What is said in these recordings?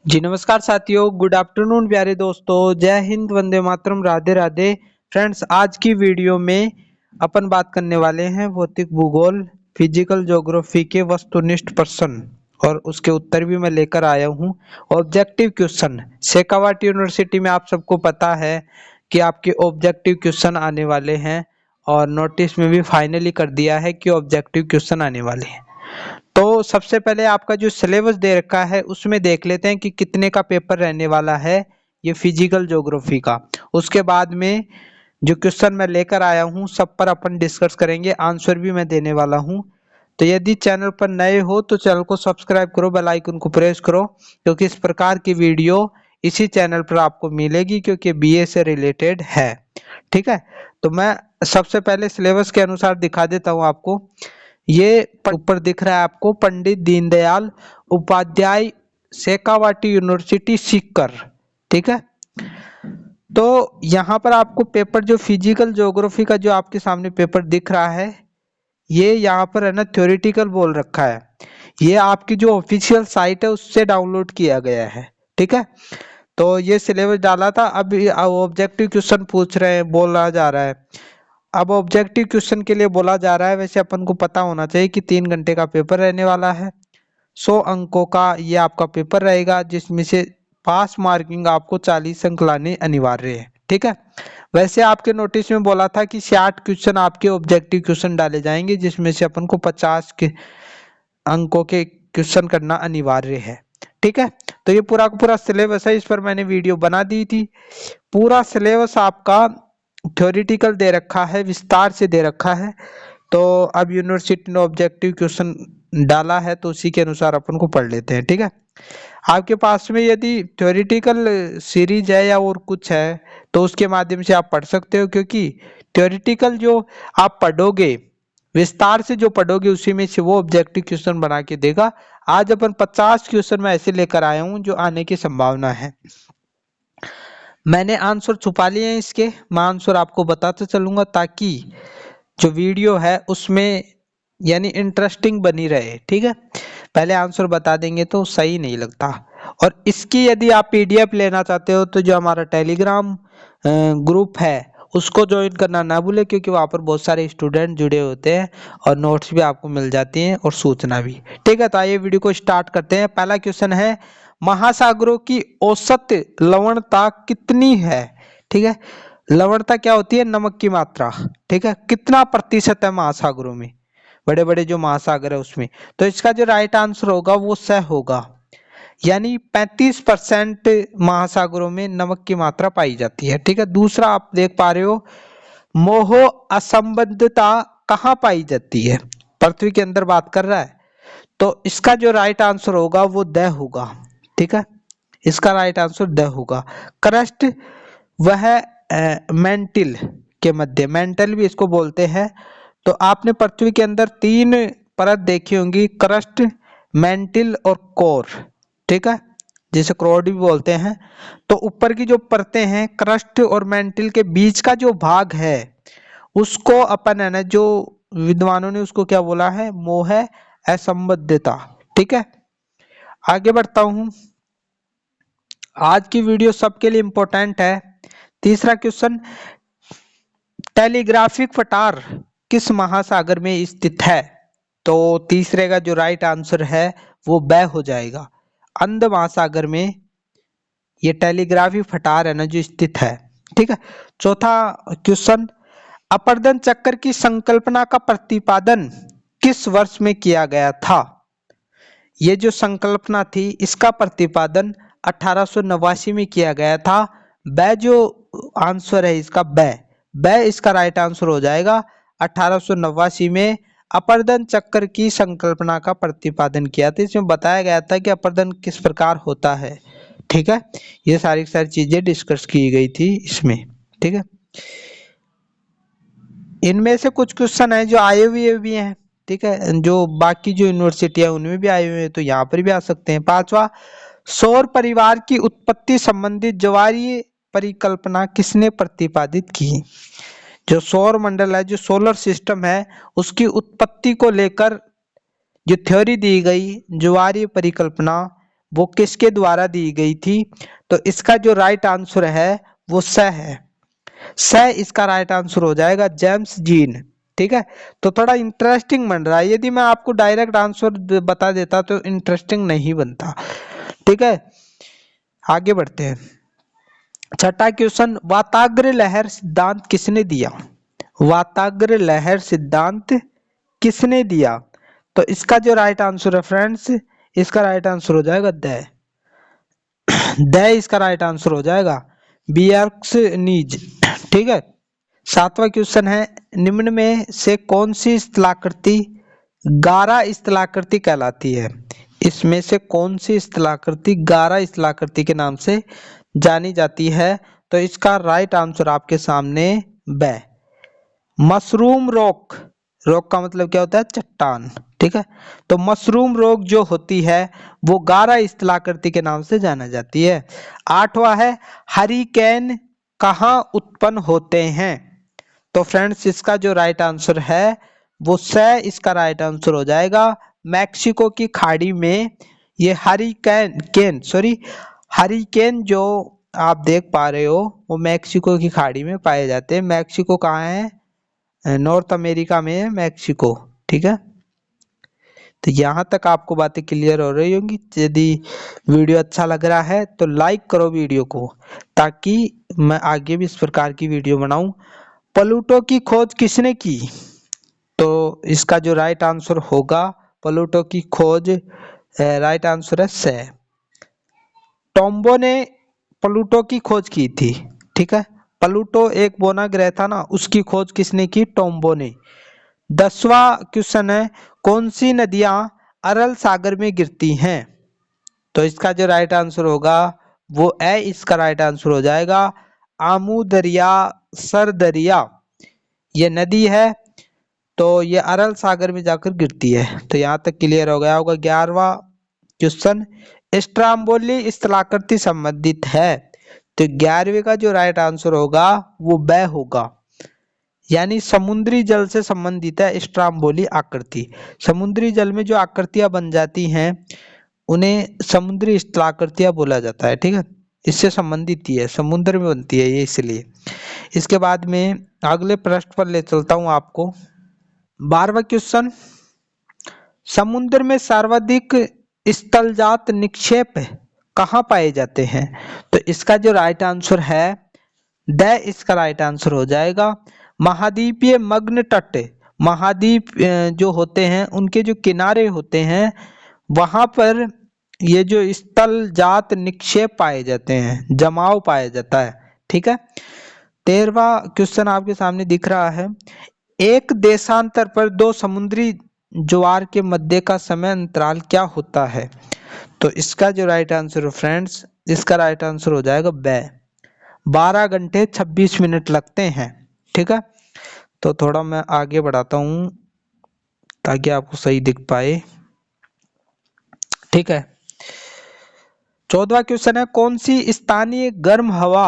जी नमस्कार साथियों, good afternoon प्यारे दोस्तों, जय हिंद, वंदे मातरम, राधे राधे। फ्रेंड्स, आज की वीडियो में अपन बात करने वाले हैं भौतिक भूगोल फिजिकल ज्योग्राफी के वस्तुनिष्ठ प्रश्न और उसके उत्तर भी मैं लेकर आया हूं। ऑब्जेक्टिव क्वेश्चन शेखावाटी यूनिवर्सिटी में आप सबको पता है कि आपके ऑब्जेक्टिव क्वेश्चन आने वाले हैं और नोटिस में भी फाइनली कर दिया है कि ऑब्जेक्टिव क्वेश्चन आने वाले हैं। तो सबसे पहले आपका जो सिलेबस दे रखा है उसमें देख लेते हैं कि कितने का पेपर रहने वाला है ये फिजिकल ज्योग्राफी का। उसके बाद में जो क्वेश्चन मैं लेकर आया हूँ सब पर अपन डिस्कस करेंगे, आंसर भी मैं देने वाला हूँ। तो यदि चैनल पर नए हो तो चैनल को सब्सक्राइब करो, बेल आइकन को प्रेस करो, क्योंकि इस प्रकार की वीडियो इसी चैनल पर आपको मिलेगी क्योंकि बीए से रिलेटेड है। ठीक है, तो मैं सबसे पहले सिलेबस के अनुसार दिखा देता हूँ आपको। ये ऊपर दिख रहा है आपको, पंडित दीनदयाल उपाध्याय शेखावाटी यूनिवर्सिटी सीकर। ठीक है, तो यहाँ पर आपको पेपर जो फिजिकल ज्योग्राफी का जो आपके सामने पेपर दिख रहा है ये यहाँ पर है ना थ्योरेटिकल बोल रखा है। ये आपकी जो ऑफिशियल साइट है उससे डाउनलोड किया गया है। ठीक है, तो ये सिलेबस डाला था। अब ऑब्जेक्टिव क्वेश्चन पूछ रहे हैं, बोला जा रहा है। अब ऑब्जेक्टिव क्वेश्चन के लिए बोला जा रहा है, वैसे अपन को पता होना चाहिए कि 3 घंटे का पेपर रहने वाला है। 100 अंकों का ये आपका पेपर रहेगा, जिसमें से पास मार्किंग आपको 40 अंक लाने अनिवार्य है। ठीक है, वैसे आपके नोटिस में बोला था कि 60 क्वेश्चन आपके ऑब्जेक्टिव क्वेश्चन डाले जाएंगे, जिसमें से अपन को 50 के अंकों के क्वेश्चन करना अनिवार्य है। ठीक है, तो ये पूरा का पूरा सिलेबस है, इस पर मैंने वीडियो बना दी थी। पूरा सिलेबस आपका थ्योरेटिकल दे रखा है, विस्तार से दे रखा है। तो अब यूनिवर्सिटी ने ऑब्जेक्टिव क्वेश्चन डाला है तो उसी के अनुसार अपन को पढ़ लेते हैं। ठीक है, आपके पास में यदि थ्योरेटिकल सीरीज है या और कुछ है तो उसके माध्यम से आप पढ़ सकते हो, क्योंकि थ्योरेटिकल जो आप पढ़ोगे, विस्तार से जो पढ़ोगे उसी में से वो ऑब्जेक्टिव क्वेश्चन बना के देगा। आज अपन 50 क्वेश्चन मैं ऐसे लेकर आया हूं जो आने की संभावना है। मैंने आंसर छुपा लिए हैं इसके, मैं आंसर आपको बताते चलूंगा ताकि जो वीडियो है उसमें यानी इंटरेस्टिंग बनी रहे। ठीक है, पहले आंसर बता देंगे तो सही नहीं लगता। और इसकी यदि आप पीडीएफ लेना चाहते हो तो जो हमारा टेलीग्राम ग्रुप है उसको ज्वाइन करना ना भूले, क्योंकि वहाँ पर बहुत सारे स्टूडेंट जुड़े होते हैं और नोट्स भी आपको मिल जाती हैं और सूचना भी। ठीक है, तो आइए वीडियो को स्टार्ट करते हैं। पहला क्वेश्चन है, महासागरों की औसत लवणता कितनी है? ठीक है, लवणता क्या होती है? नमक की मात्रा। ठीक है, कितना प्रतिशत है महासागरों में, बड़े बड़े जो महासागर है उसमें? तो इसका जो राइट आंसर होगा वो 100 होगा, यानी 35% महासागरों में नमक की मात्रा पाई जाती है। ठीक है, दूसरा आप देख पा रहे हो, मोह असंबद्धता कहाँ पाई जाती है? पृथ्वी के अंदर बात कर रहा है, तो इसका जो राइट आंसर होगा वो द होगा। ठीक है, इसका राइट आंसर द होगा। क्रस्ट वह मेंटिल के मध्य, मेंटल भी इसको बोलते हैं। तो आपने पृथ्वी के अंदर 3 परत देखी होंगी, क्रस्ट, मेंटिल और कोर। ठीक है, जिसे क्रोड भी बोलते हैं। तो ऊपर की जो परतें हैं क्रस्ट और मेंटिल के बीच का जो भाग है उसको अपन है ना, जो विद्वानों ने उसको क्या बोला है? मोह असंबद्धता। ठीक है, आगे बढ़ता हूं। आज की वीडियो सबके लिए इंपॉर्टेंट है। तीसरा क्वेश्चन, टेलीग्राफिक पठार किस महासागर में स्थित है? तो तीसरे का जो राइट आंसर है वो ब हो जाएगा, अंध महासागर में ये टेलीग्राफिक पठार है ना जो स्थित है। ठीक है, चौथा क्वेश्चन, अपर्दन चक्र की संकल्पना का प्रतिपादन किस वर्ष में किया गया था? ये जो संकल्पना थी इसका प्रतिपादन 1889 में किया गया था। ब जो आंसर है इसका ब इसका राइट आंसर हो जाएगा। 1889 में अपर्दन चक्र की संकल्पना का प्रतिपादन किया था। इसमें बताया गया था कि अपर्दन किस प्रकार होता है। ठीक है, ये सारी चीजें डिस्कस की गई थी इसमें। ठीक है, इनमें से कुछ क्वेश्चन है जो आए हुए भी हैं। ठीक है, जो बाकी जो यूनिवर्सिटी है उनमें भी आए हुए हैं तो यहाँ पर भी आ सकते हैं। पांचवा, सौर परिवार की उत्पत्ति संबंधित ज्वारीय परिकल्पना किसने प्रतिपादित की? जो सौर मंडल है, जो सोलर सिस्टम है, उसकी उत्पत्ति को लेकर जो थ्योरी दी गई, ज्वारीय परिकल्पना, वो किसके द्वारा दी गई थी? तो इसका जो राइट आंसर है वो स है। स इसका राइट आंसर हो जाएगा, जेम्स जीन। ठीक है, तो थोड़ा इंटरेस्टिंग बन रहा है। यदि मैं आपको डायरेक्ट आंसर बता देता तो इंटरेस्टिंग नहीं बनता। ठीक है, आगे बढ़ते हैं। छठा क्वेश्चन, वाताग्र लहर सिद्धांत किसने दिया? वाताग्र लहर सिद्धांत किसने दिया? तो इसका जो राइट आंसर है फ्रेंड्स, इसका राइट आंसर हो जाएगा द इसका राइट आंसर हो जाएगा, बियर्क्सनीज। ठीक है, सातवां क्वेश्चन है, निम्न में से कौन सी स्थलाकृति गारा स्थलाकृति कहलाती है? इसमें से कौन सी स्थलाकृति गारा स्थलाकृति के नाम से जानी जाती है? तो इसका राइट आंसर आपके सामने ब मशरूम रॉक। रॉक का मतलब क्या होता है? चट्टान। ठीक है, तो मशरूम रॉक जो होती है वो गारा स्थलाकृति के नाम से जाना जाती है। आठवां है, हरिकेन कहाँ उत्पन्न होते हैं? तो फ्रेंड्स इसका जो राइट आंसर है वो इसका राइट आंसर हो जाएगा, मैक्सिको की खाड़ी में। ये हरिकेन जो आप देख पा रहे हो वो मैक्सिको की खाड़ी में पाए जाते हैं। मैक्सिको कहाँ है? नॉर्थ अमेरिका में है मैक्सिको। ठीक है, तो यहाँ तक आपको बातें क्लियर हो रही होंगी। यदि वीडियो अच्छा लग रहा है तो लाइक करो वीडियो को, ताकि मैं आगे भी इस प्रकार की वीडियो बनाऊं। प्लूटो की खोज किसने की? तो इसका जो राइट आंसर होगा, प्लूटो की खोज राइट आंसर है स। टॉम्बो ने प्लूटो की खोज की थी। ठीक है, प्लूटो एक बोना ग्रह था ना, उसकी खोज किसने की? टॉम्बो ने। 10वां क्वेश्चन है, कौन सी नदियां अरल सागर में गिरती हैं? तो इसका जो राइट आंसर होगा वो इसका राइट आंसर हो जाएगा, आमू दरिया, सर दरिया ये नदी है, तो ये अरल सागर में जाकर गिरती है। तो यहाँ तक क्लियर हो गया होगा। 11वां क्वेश्चन, स्ट्राम्बोली स्थलाकृति संबंधित है? तो 11वें का जो राइट आंसर होगा वो ब होगा, यानी समुद्री जल से संबंधित है स्ट्राम्बोली आकृति। समुद्री जल में जो आकृतियां बन जाती हैं उन्हें समुद्री स्थलाकृतियां बोला जाता है। ठीक है, इससे संबंधित ही है, समुद्र में बनती है ये, इसलिए। इसके बाद में अगले प्रश्न पर ले चलता हूं आपको। 12वां क्वेश्चन, समुद्र में सर्वाधिक स्थलजात निक्षेप कहाँ पाए जाते हैं? तो इसका जो राइट आंसर है इसका राइट आंसर हो जाएगा, महाद्वीपीय मग्न तट। महाद्वीप जो होते हैं उनके जो किनारे होते हैं वहां पर ये जो स्थल जात निक्षेप पाए जाते हैं, जमाव पाया जाता है। ठीक है, 13वां क्वेश्चन आपके सामने दिख रहा है, एक देशांतर पर दो समुद्री ज्वार के मध्य का समय अंतराल क्या होता है? तो इसका जो राइट आंसर है फ्रेंड्स, इसका राइट आंसर हो जाएगा 12 घंटे 26 मिनट लगते हैं। ठीक है, तो थोड़ा मैं आगे बढ़ाता हूं ताकि आपको सही दिख पाए। ठीक है, 14वां क्वेश्चन है, कौन सी स्थानीय गर्म हवा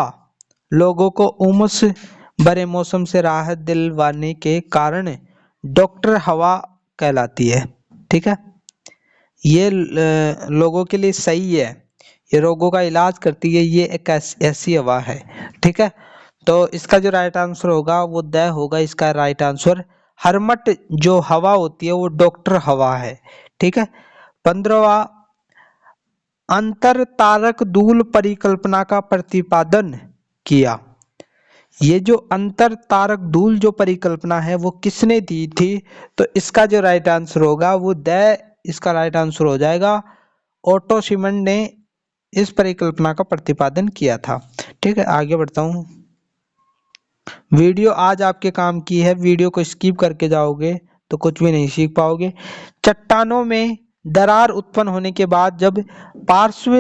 लोगों को उमस भरे मौसम से राहत दिलवाने के कारण डॉक्टर हवा कहलाती है? ठीक है, ये लोगों के लिए सही है, ये रोगों का इलाज करती है, ये एक ऐसी हवा है। ठीक है, तो इसका जो राइट आंसर होगा वो द होगा, इसका राइट आंसर। हरमट जो हवा होती है वो डॉक्टर हवा है। ठीक है, 15वां, अंतर तारक दूल परिकल्पना का प्रतिपादन किया। ये जो अंतर तारक दूल जो परिकल्पना है वो किसने दी थी? तो इसका जो राइट आंसर होगा वो इसका राइट आंसर हो जाएगा, ओटो शिमन ने इस परिकल्पना का प्रतिपादन किया था। ठीक है, आगे बढ़ता हूं। वीडियो आज आपके काम की है, वीडियो को स्किप करके जाओगे तो कुछ भी नहीं सीख पाओगे। चट्टानों में दरार उत्पन्न होने के बाद जब पार्श्व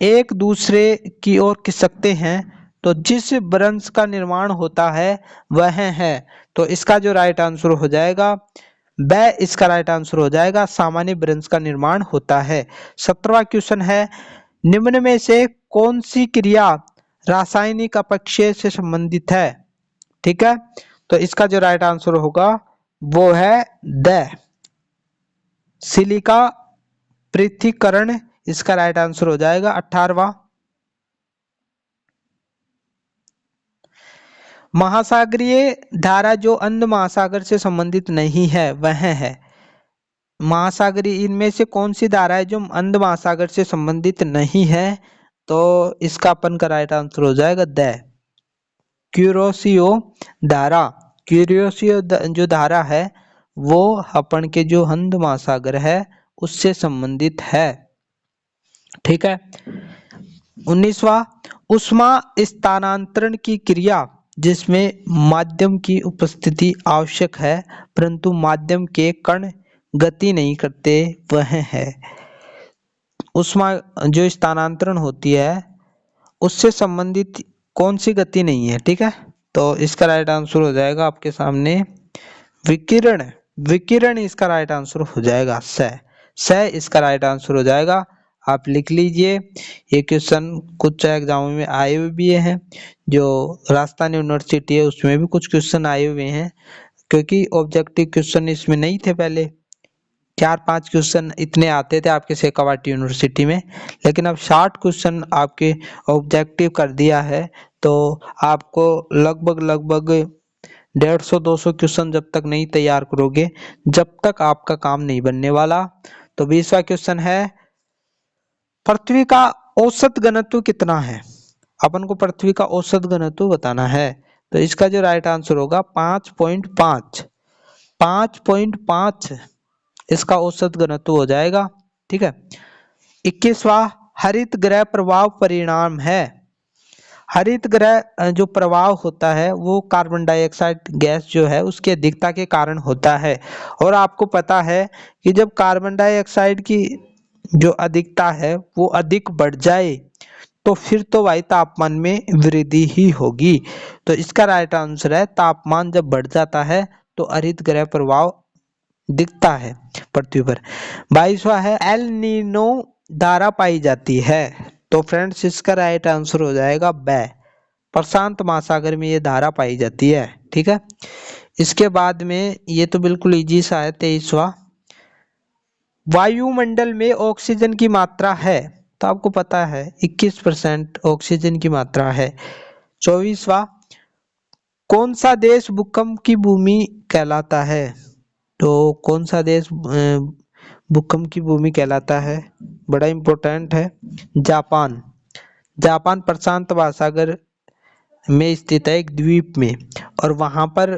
एक दूसरे की ओर खिसकते हैं तो जिस ब्रंश का निर्माण होता है वह है। तो इसका जो राइट आंसर हो जाएगा इसका राइट आंसर हो जाएगा, सामान्य ब्रंश का निर्माण होता है। 17वां क्वेश्चन है, निम्न में से कौन सी क्रिया रासायनिक अपक्षय से संबंधित है? ठीक है, तो इसका जो राइट आंसर होगा वो है सिलिका पृथक्करण इसका राइट आंसर हो जाएगा 18वां। महासागरीय धारा जो अंध महासागर से संबंधित नहीं है वह है महासागरीय, इनमें से कौन सी धारा है जो अंध महासागर से संबंधित नहीं है? तो इसका अपन का राइट आंसर हो जाएगा द क्यूरोसियो धारा। क्यूरोसियो जो धारा है वो अपन के जो हिंद महासागर है उससे संबंधित है। ठीक है। 19वां, ऊष्मा स्थानांतरण की क्रिया जिसमें माध्यम की उपस्थिति आवश्यक है परंतु माध्यम के कण गति नहीं करते वह है। ऊष्मा जो स्थानांतरण होती है उससे संबंधित कौन सी गति नहीं है? ठीक है, तो इसका राइट आंसर हो जाएगा आपके सामने विकिरण। विकिरण इसका राइट आंसर हो जाएगा स इसका राइट आंसर हो जाएगा। आप लिख लीजिए, ये क्वेश्चन कुछ एग्जामों में आए हुए भी हैं, जो राजस्थान यूनिवर्सिटी है उसमें भी कुछ क्वेश्चन आए हुए हैं, क्योंकि ऑब्जेक्टिव क्वेश्चन इसमें नहीं थे पहले। 4-5 क्वेश्चन इतने आते थे आपके शेखावाटी यूनिवर्सिटी में, लेकिन अब 60 क्वेश्चन आपके ऑब्जेक्टिव कर दिया है, तो आपको लगभग 150-200 क्वेश्चन जब तक नहीं तैयार करोगे जब तक आपका काम नहीं बनने वाला। तो 20वां क्वेश्चन है, पृथ्वी का औसत घनत्व कितना है? अपन को पृथ्वी का औसत घनत्व बताना है, तो इसका जो राइट आंसर होगा 5.5 5.5 इसका औसत घनत्व हो जाएगा। ठीक है। 21वां, हरित गृह प्रभाव परिणाम है। हरित गृह जो प्रभाव होता है वो कार्बन डाइऑक्साइड गैस जो है उसकी अधिकता के कारण होता है, और आपको पता है कि जब कार्बन डाइऑक्साइड की जो अधिकता है वो अधिक बढ़ जाए तो फिर तो वायु तापमान में वृद्धि ही होगी। तो इसका राइट आंसर है तापमान जब बढ़ जाता है तो हरित गृह प्रभाव दिखता है पृथ्वी पर। 22वां है, एल नीनो धारा पाई जाती है। तो फ्रेंड्स इसका राइट आंसर हो जाएगा ब प्रशांत महासागर में ये धारा पाई जाती है। ठीक है। इसके बाद में ये तो बिल्कुल इजी सा है। 23वां, वायुमंडल में ऑक्सीजन की मात्रा है, तो आपको पता है 21% ऑक्सीजन की मात्रा है। 24वां, कौन सा देश भूकंप की भूमि कहलाता है? तो कौन सा देश भूकंप की भूमि कहलाता है? बड़ा इंपॉर्टेंट है, जापान। जापान प्रशांत महासागर में स्थित है एक द्वीप में, और वहां पर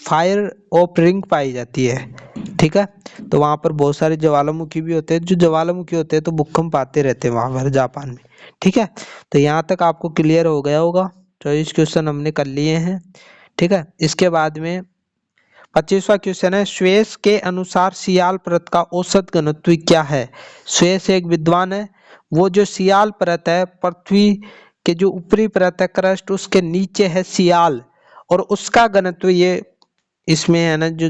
फायर ऑफ रिंग पाई जाती है। ठीक है। तो वहां पर बहुत सारे ज्वालामुखी भी होते हैं, जो ज्वालामुखी होते हैं तो भूकंप आते रहते हैं वहां पर जापान में। ठीक है। तो यहाँ तक आपको क्लियर हो गया होगा। 24 क्वेश्चन हमने कर लिए हैं। ठीक है। इसके बाद में 25वां क्वेश्चन है, श्वेस के अनुसार सियाल परत का औसत घनत्व क्या है? श्वेस एक विद्वान है, वो जो सियाल परत है पृथ्वी के जो ऊपरी परत है क्रस्ट उसके नीचे है सियाल, और उसका घनत्व ये इसमें है ना जो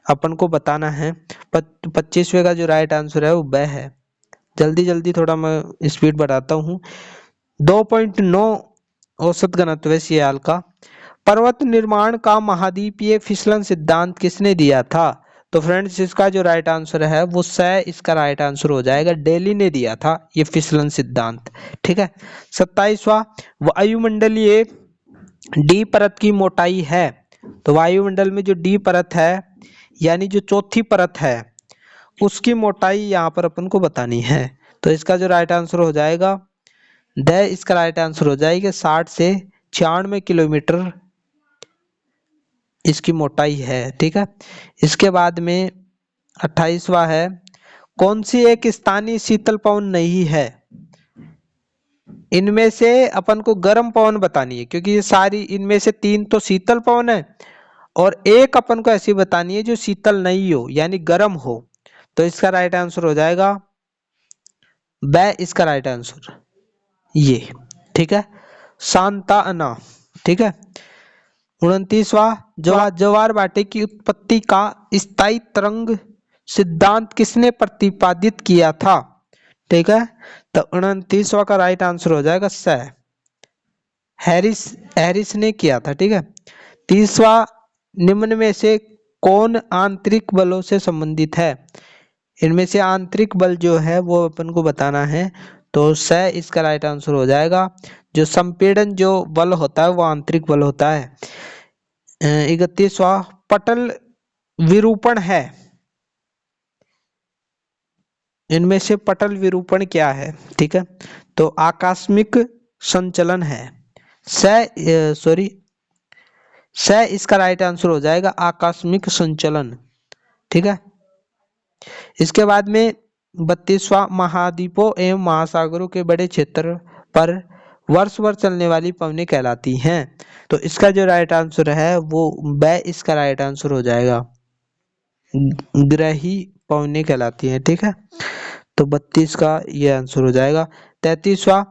अपन को बताना है। 25वें का जो राइट आंसर है वो ब है। जल्दी जल्दी थोड़ा मैं स्पीड बढ़ाता हूँ। 2.9 औसत घनत्व है सियाल का। पर्वत निर्माण का महाद्वीपीय फिसलन सिद्धांत किसने दिया था? तो फ्रेंड्स इसका जो राइट आंसर है वो इसका राइट आंसर हो जाएगा, डेली ने दिया था ये फिसलन सिद्धांत। ठीक है। 27वां, वायुमंडलीय डी परत की मोटाई है। तो वायुमंडल में जो डी परत है यानी जो चौथी परत है उसकी मोटाई यहाँ पर अपन को बतानी है। तो इसका जो राइट आंसर हो जाएगा इसका राइट आंसर हो जाएगा 60 से 96 किलोमीटर इसकी मोटाई है। ठीक है। इसके बाद में 28वां है, कौन सी एक स्थानीय शीतल पवन नहीं है? इनमें से अपन को गर्म पवन बतानी है, क्योंकि ये सारी इनमें से 3 तो शीतल पवन है और एक अपन को ऐसी बतानी है जो शीतल नहीं हो यानी गर्म हो। तो इसका राइट आंसर हो जाएगा इसका राइट आंसर ये। ठीक है। सांता अना। ठीक है। 29वां, ज्वार भाटे की उत्पत्ति का स्थायी तरंग सिद्धांत किसने प्रतिपादित किया था? ठीक है। तो 29वां का राइट आंसर हो जाएगा हैरिस ने किया था। ठीक है। 30वां, निम्न में से कौन आंतरिक बलों से संबंधित है? इनमें से आंतरिक बल जो है वो अपन को बताना है, तो स इसका राइट आंसर हो जाएगा। जो संपीड़न जो बल होता है वो आंतरिक बल होता है। 31वां पटल विरूपण है। इनमें से पटल विरूपण क्या है? ठीक है, तो आकस्मिक संचलन है। स इसका राइट आंसर हो जाएगा, आकस्मिक संचलन। ठीक है, इसके बाद में 32वां महाद्वीपों एवं महासागरों के बड़े क्षेत्र पर वर्ष भर चलने वाली पवनें कहलाती हैं। तो इसका जो राइट आंसर है वो इसका राइट आंसर हो जाएगा, ग्रही पवनें कहलाती हैं। ठीक है, तो 32 का ये आंसर हो जाएगा। 33वां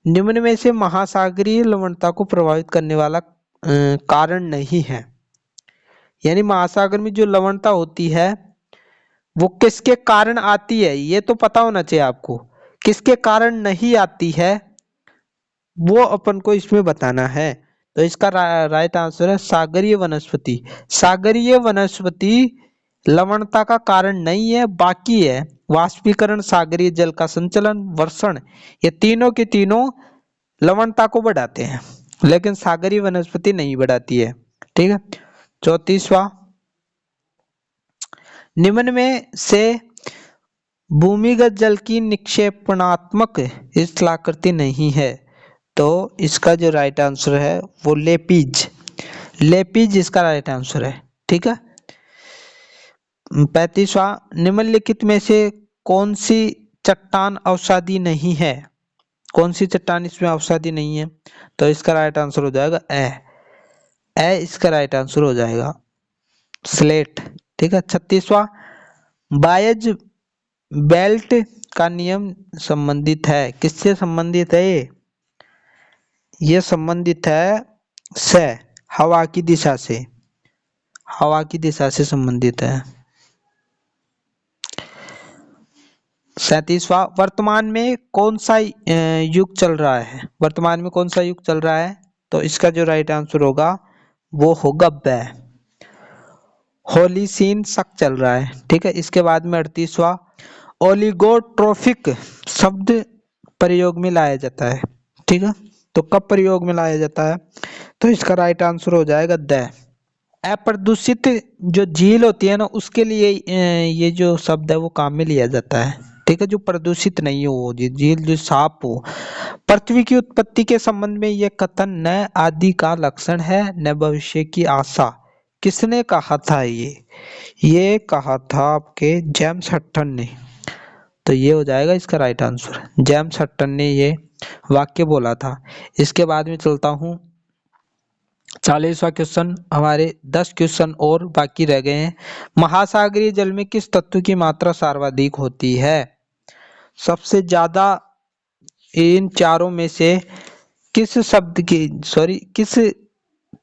निम्न में से महासागरीय लवणता को प्रभावित करने वाला कारण नहीं है। यानी महासागर में जो लवणता होती है वो किसके कारण आती है, ये तो पता होना चाहिए आपको। किसके कारण नहीं आती है वो अपन को इसमें बताना है। तो इसका राइट आंसर है सागरीय वनस्पति। सागरीय वनस्पति लवणता का कारण नहीं है, बाकी है वाष्पीकरण, सागरीय जल का संचलन, वर्षण, ये तीनों के तीनों लवणता को बढ़ाते हैं, लेकिन सागरीय वनस्पति नहीं बढ़ाती है। ठीक है, 34वां निम्न में से भूमिगत जल की निक्षेपणात्मक स्थलाकृति नहीं है। तो इसका जो राइट आंसर है वो लेपिज। लेपिज इसका राइट आंसर है। ठीक है, 35वां निम्नलिखित में से कौन सी चट्टान अवसादी नहीं है? कौन सी चट्टान इसमें अवसादी नहीं है? तो इसका राइट आंसर हो जाएगा ए इसका राइट आंसर हो जाएगा, स्लेट। ठीक है, 36वां बायज बेल्ट का नियम संबंधित है। किससे संबंधित है ये संबंधित है से हवा की दिशा से, हवा की दिशा से संबंधित है। 37वां वर्तमान में कौन सा युग चल रहा है? वर्तमान में कौन सा युग चल रहा है? तो इसका जो राइट आंसर होगा वो होगा होलीसीन शक चल रहा है। ठीक है, इसके बाद में 38वां ओलिगोट्रोफिक शब्द प्रयोग में लाया जाता है। ठीक है, तो कब प्रयोग में लाया जाता है? तो इसका राइट आंसर हो जाएगा अप्रदूषित जो झील होती है ना उसके लिए ये जो शब्द है वो काम में लिया जाता है। ठीक है, जो प्रदूषित नहीं हो वो झील जो साफ हो। पृथ्वी की उत्पत्ति के संबंध में यह कथन न आदि का लक्षण है न भविष्य की आशा, किसने कहा था? ये कहा था आपके जेम्स हटन ने। तो ये हो जाएगा इसका राइट आंसर, जेम्स हटन ने ये वाक्य बोला था। इसके बाद में चलता हूं 40वां क्वेश्चन। हमारे 10 क्वेश्चन और बाकी रह गए हैं। महासागरीय जल में किस तत्व की मात्रा सर्वाधिक होती है? सबसे ज्यादा इन चारों में से किस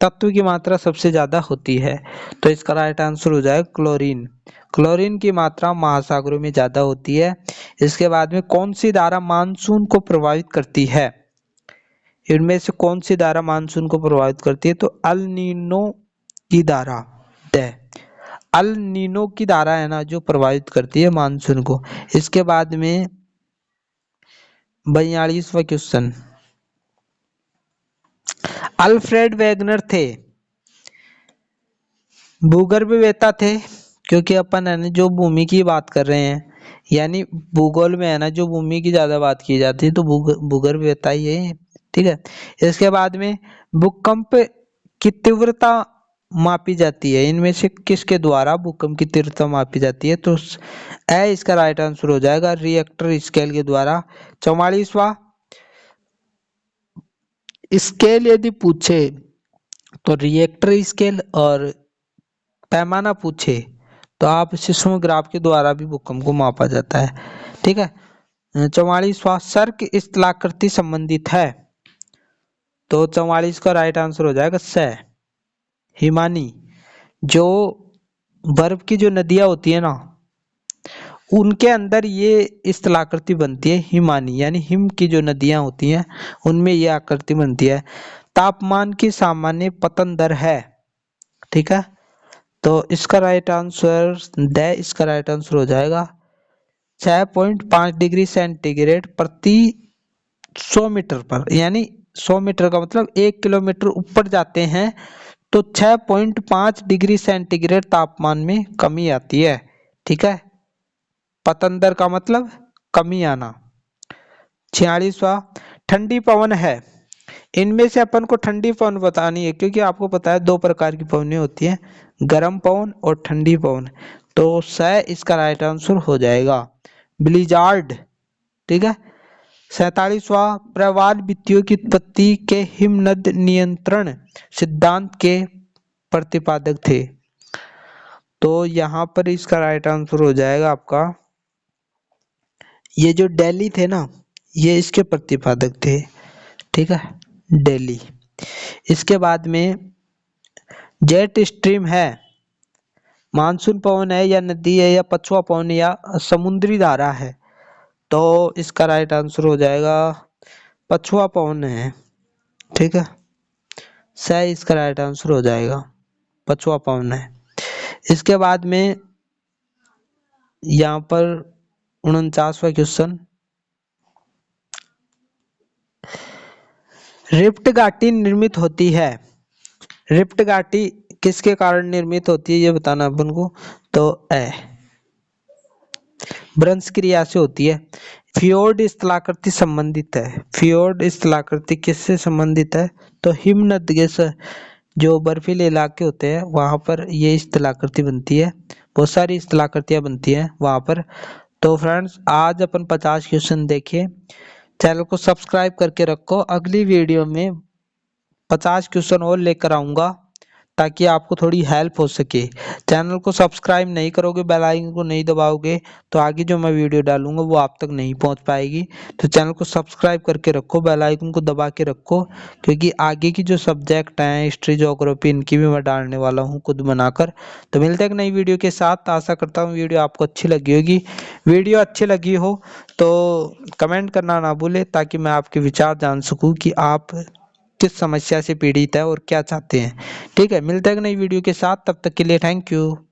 तत्व की मात्रा सबसे ज्यादा होती है? तो इसका राइट आंसर हो जाएगा क्लोरीन। क्लोरीन की मात्रा महासागरों में ज्यादा होती है। इसके बाद में कौन सी धारा मानसून को प्रभावित करती है? इनमें से कौन सी धारा मानसून को प्रभावित करती है? तो अल नीनो की धारा, अल नीनो की धारा है ना जो प्रभावित करती है मानसून को। इसके बाद में 42वां क्वेश्चन, अल्फ्रेड वेगनर थे भूगर्भवेत्ता थे, क्योंकि अपन है ना जो भूमि की बात कर रहे हैं, यानी भूगोल में है ना जो भूमि की ज्यादा बात की जाती है तो भूगर्भवेत्ता ही है। ठीक है, इसके बाद में भूकंप की तीव्रता मापी जाती है। इनमें से किसके द्वारा भूकंप की तीव्रता मापी जाती है? तो इसका राइट आंसर हो जाएगा रिएक्टर स्केल के द्वारा। 44वां स्केल यदि पूछे तो रिएक्टर स्केल, और पैमाना पूछे तो आप सिस्मोग्राफ के द्वारा भी भूकंप को मापा जाता है। ठीक है, 44वां सर्क स्थलाकृति संबंधित है। तो 44 का राइट आंसर हो जाएगा हिमानी। जो बर्फ की जो नदियां होती है ना उनके अंदर ये स्थलाकृति बनती है हिमानी, यानी हिम की जो नदियां होती हैं उनमें ये आकृति बनती है। तापमान की सामान्य पतन दर है। ठीक है, तो इसका राइट आंसर इसका राइट आंसर हो जाएगा 6.5 डिग्री सेंटीग्रेड प्रति 100 मीटर पर, यानी 100 मीटर का मतलब 1 किलोमीटर ऊपर जाते हैं तो 6.5 डिग्री सेंटीग्रेड तापमान में कमी आती है। ठीक है, पतन दर का मतलब कमी आना। 46वां, ठंडी पवन है। इनमें से अपन को ठंडी पवन बतानी है, क्योंकि आपको पता है 2 प्रकार की पवनें होती हैं, गर्म पवन और ठंडी पवन। तो स इसका राइट आंसर हो जाएगा, ब्लिजार्ड। ठीक है। 47वां, प्रवाल वित्तियों की उत्पत्ति के हिमनद नियंत्रण सिद्धांत के प्रतिपादक थे। तो यहाँ पर इसका राइट आंसर हो जाएगा आपका, ये जो दिल्ली थे ना, ये इसके प्रतिपादक थे। ठीक है, दिल्ली। इसके बाद में जेट स्ट्रीम है, मानसून पवन है या नदी है या पछुआ पवन या समुद्री धारा है। तो इसका राइट आंसर हो जाएगा पछुआ पवन है। ठीक है, सही इसका राइट आंसर हो जाएगा, पछुआ पवन है। इसके बाद में यहाँ पर 49वां क्वेश्चन, रिफ्ट घाटी निर्मित होती है। रिफ्ट घाटी किसके कारण निर्मित होती है ये बताना अपन को। तो भ्रंश क्रिया से होती है। फियोर्ड स्थलाकृति संबंधित है। फियोर्ड स्थलाकृति किससे संबंधित है, तो हिमनद के जो बर्फीले इलाके होते हैं वहां पर ये स्थलाकृति बनती है, बहुत सारी स्थलाकृतियां बनती हैं वहां पर। तो फ्रेंड्स आज अपन 50 क्वेश्चन देखे। चैनल को सब्सक्राइब करके रखो, अगली वीडियो में 50 क्वेश्चन और लेकर आऊंगा ताकि आपको थोड़ी हेल्प हो सके। चैनल को सब्सक्राइब नहीं करोगे, बेल आइकन को नहीं दबाओगे तो आगे जो मैं वीडियो डालूंगा वो आप तक नहीं पहुंच पाएगी। तो चैनल को सब्सक्राइब करके रखो, बेल आइकन को दबा के रखो, क्योंकि आगे की जो सब्जेक्ट हैं हिस्ट्री ज्योग्राफी इनकी भी मैं डालने वाला हूँ खुद बनाकर। तो मिलते हैं एक नई वीडियो के साथ। आशा करता हूँ वीडियो आपको अच्छी लगी होगी। वीडियो अच्छी लगी हो तो कमेंट करना ना भूले, ताकि मैं आपके विचार जान सकूँ कि आप किस समस्या से पीड़ित है और क्या चाहते हैं। ठीक है, मिलते हैं नई वीडियो के साथ, तब तक के लिए थैंक यू।